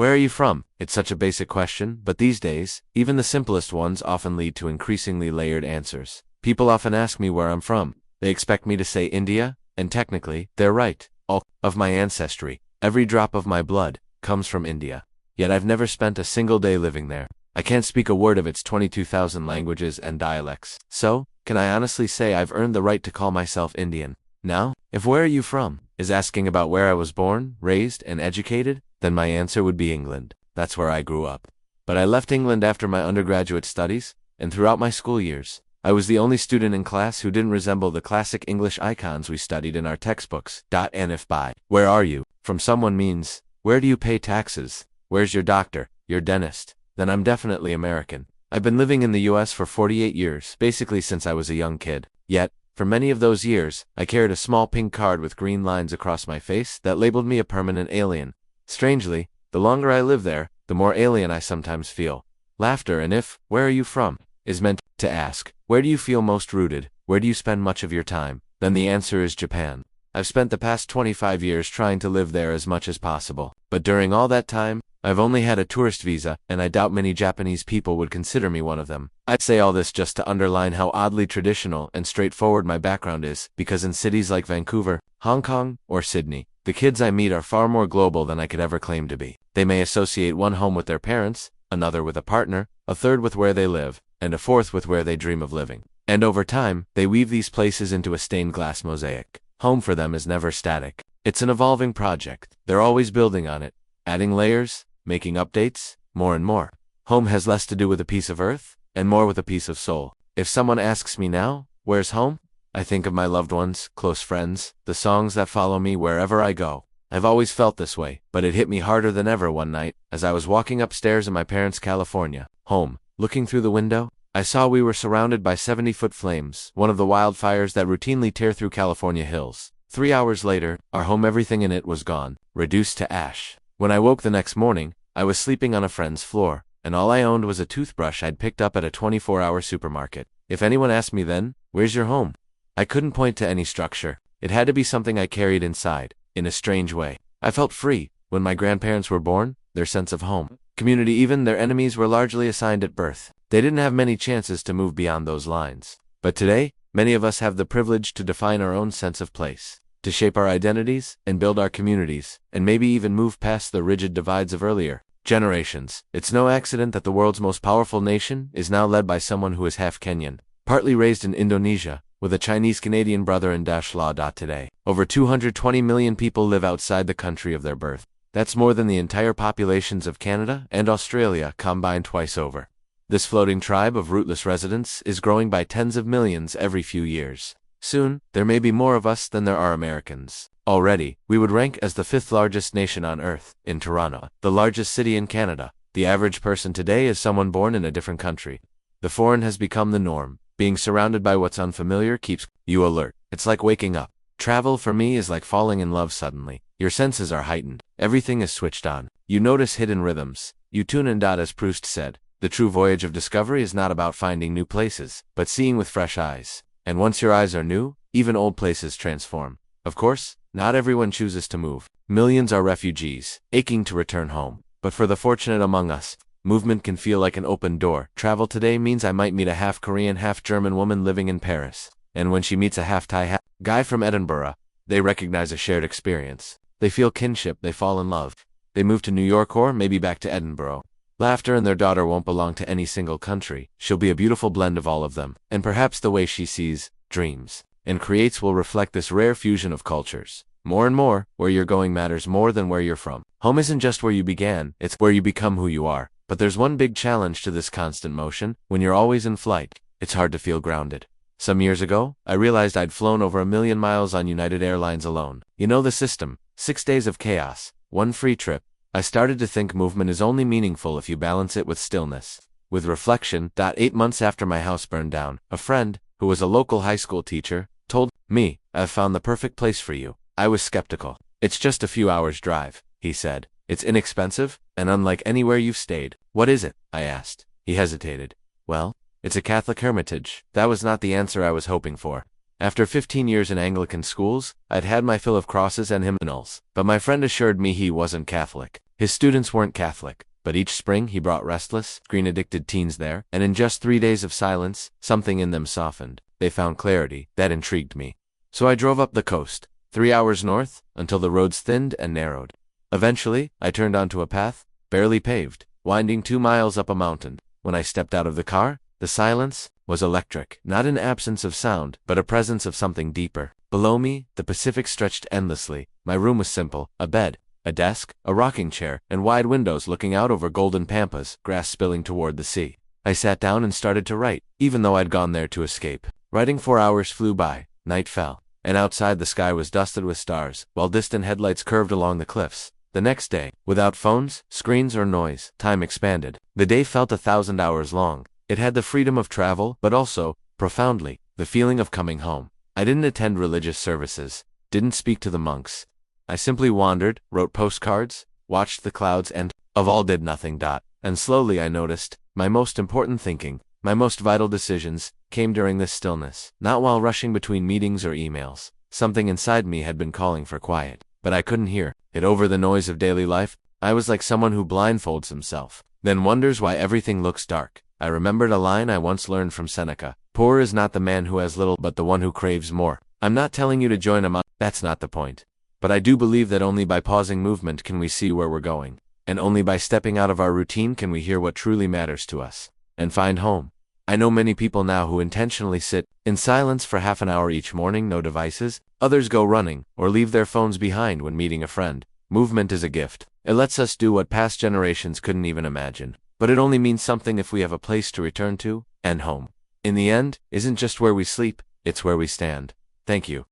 Where are you from? It's such a basic question, but these days, even the simplest ones often lead to increasingly layered answers. People often ask me where I'm from. They expect me to say India, and technically, they're right. All of my ancestry, every drop of my blood, comes from India. Yet I've never spent a single day living there. I can't speak a word of its 22,000 languages and dialects. So, can I honestly say I've earned the right to call myself Indian? Now, if where are you from is asking about where I was born, raised, and educated, then my answer would be England. That's where I grew up. But I left England after my undergraduate studies, and throughout my school years, I was the only student in class who didn't resemble the classic English icons we studied in our textbooks. And if by where are you from someone means, where do you pay taxes, where's your doctor, your dentist, then I'm definitely American. I've been living in the US for 48 years, basically since I was a young kid. Yet, for many of those years, I carried a small pink card with green lines across my face that labeled me a permanent alien. Strangely, the longer I live there, the more alien I sometimes feel. Laughter and if, where are you from, is meant to ask, where do you feel most rooted, where do you spend much of your time? Then the answer is Japan. I've spent the past 25 years trying to live there as much as possible, but during all that time, I've only had a tourist visa, and I doubt many Japanese people would consider me one of them. I'd say all this just to underline how oddly traditional and straightforward my background is, because in cities like Vancouver, Hong Kong, or Sydney, the kids I meet are far more global than I could ever claim to be. They may associate one home with their parents, another with a partner, a third with where they live, and a fourth with where they dream of living. And over time, they weave these places into a stained glass mosaic. Home for them is never static. It's an evolving project. They're always building on it, adding layers, making updates, more and more. Home has less to do with a piece of earth, and more with a piece of soul. If someone asks me now, where's home? I think of my loved ones, close friends, the songs that follow me wherever I go. I've always felt this way, but it hit me harder than ever one night, as I was walking upstairs in my parents' California home. Looking through the window, I saw we were surrounded by 70-foot flames, one of the wildfires that routinely tear through California hills. 3 hours later, our home, everything in it was gone, reduced to ash. When I woke the next morning, I was sleeping on a friend's floor, and all I owned was a toothbrush I'd picked up at a 24-hour supermarket. If anyone asked me then, where's your home? I couldn't point to any structure. It had to be something I carried inside, in a strange way. I felt free. When my grandparents were born, their sense of home, community, even their enemies were largely assigned at birth. They didn't have many chances to move beyond those lines. But today, many of us have the privilege to define our own sense of place, to shape our identities, and build our communities, and maybe even move past the rigid divides of earlier generations. It's no accident that the world's most powerful nation is now led by someone who is half Kenyan, partly raised in Indonesia, with a Chinese-Canadian brother in law. Today, over 220 million people live outside the country of their birth. That's more than the entire populations of Canada and Australia combined twice over. This floating tribe of rootless residents is growing by tens of millions every few years. Soon, there may be more of us than there are Americans. Already, we would rank as the 5th largest nation on Earth, in Toronto, the largest city in Canada. The average person today is someone born in a different country. The foreign has become the norm. Being surrounded by what's unfamiliar keeps you alert. It's like waking up. Travel for me is like falling in love suddenly. Your senses are heightened. Everything is switched on. You notice hidden rhythms. You tune in. As Proust said, the true voyage of discovery is not about finding new places, but seeing with fresh eyes. And once your eyes are new, even old places transform. Of course, not everyone chooses to move. Millions are refugees, aching to return home. But for the fortunate among us, movement can feel like an open door. Travel today means I might meet a half-Korean, half-German woman living in Paris. And when she meets a half-Thai guy from Edinburgh, they recognize a shared experience. They feel kinship, they fall in love. They move to New York or maybe back to Edinburgh. Laughter and their daughter won't belong to any single country. She'll be a beautiful blend of all of them. And perhaps the way she sees, dreams, and creates will reflect this rare fusion of cultures. More and more, where you're going matters more than where you're from. Home isn't just where you began, it's where you become who you are. But there's one big challenge to this constant motion. When you're always in flight, it's hard to feel grounded. Some years ago, I realized I'd flown over 1 million miles on United Airlines alone. You know the system. 6 days of chaos, 1 free trip. I started to think movement is only meaningful if you balance it with stillness, with reflection. 8 months after my house burned down, a friend, who was a local high school teacher, told me, "I've found the perfect place for you." I was skeptical. "It's just a few hours' drive," he said. "It's inexpensive, and unlike anywhere you've stayed." "What is it?" I asked. He hesitated. "Well, it's a Catholic hermitage." That was not the answer I was hoping for. After 15 years in Anglican schools, I'd had my fill of crosses and hymnals, but my friend assured me he wasn't Catholic. His students weren't Catholic, but each spring he brought restless, green-addicted teens there, and in just 3 days of silence, something in them softened. They found clarity. That intrigued me. So I drove up the coast, 3 hours north, until the roads thinned and narrowed. Eventually, I turned onto a path, barely paved, winding 2 miles up a mountain. When I stepped out of the car, the silence was electric, not an absence of sound, but a presence of something deeper. Below me, the Pacific stretched endlessly. My room was simple: a bed, a desk, a rocking chair, and wide windows looking out over golden pampas, grass spilling toward the sea. I sat down and started to write, even though I'd gone there to escape. Writing 4 hours flew by, night fell, and outside the sky was dusted with stars, while distant headlights curved along the cliffs. The next day, without phones, screens, or noise, time expanded. The day felt 1,000 hours long. It had the freedom of travel, but also, profoundly, the feeling of coming home. I didn't attend religious services, didn't speak to the monks. I simply wandered, wrote postcards, watched the clouds, and, of all, did nothing. And slowly I noticed, my most important thinking, my most vital decisions, came during this stillness, not while rushing between meetings or emails. Something inside me had been calling for quiet, but I couldn't hear it over the noise of daily life. I was like someone who blindfolds himself, then wonders why everything looks dark. I remembered a line I once learned from Seneca: "Poor is not the man who has little, but the one who craves more." I'm not telling you to join a mob, that's not the point. But I do believe that only by pausing movement can we see where we're going, and only by stepping out of our routine can we hear what truly matters to us, and find home. I know many people now who intentionally sit in silence for half an hour each morning, no devices. Others go running, or leave their phones behind when meeting a friend. Movement is a gift. It lets us do what past generations couldn't even imagine. But it only means something if we have a place to return to, and home, in the end, isn't just where we sleep, it's where we stand. Thank you.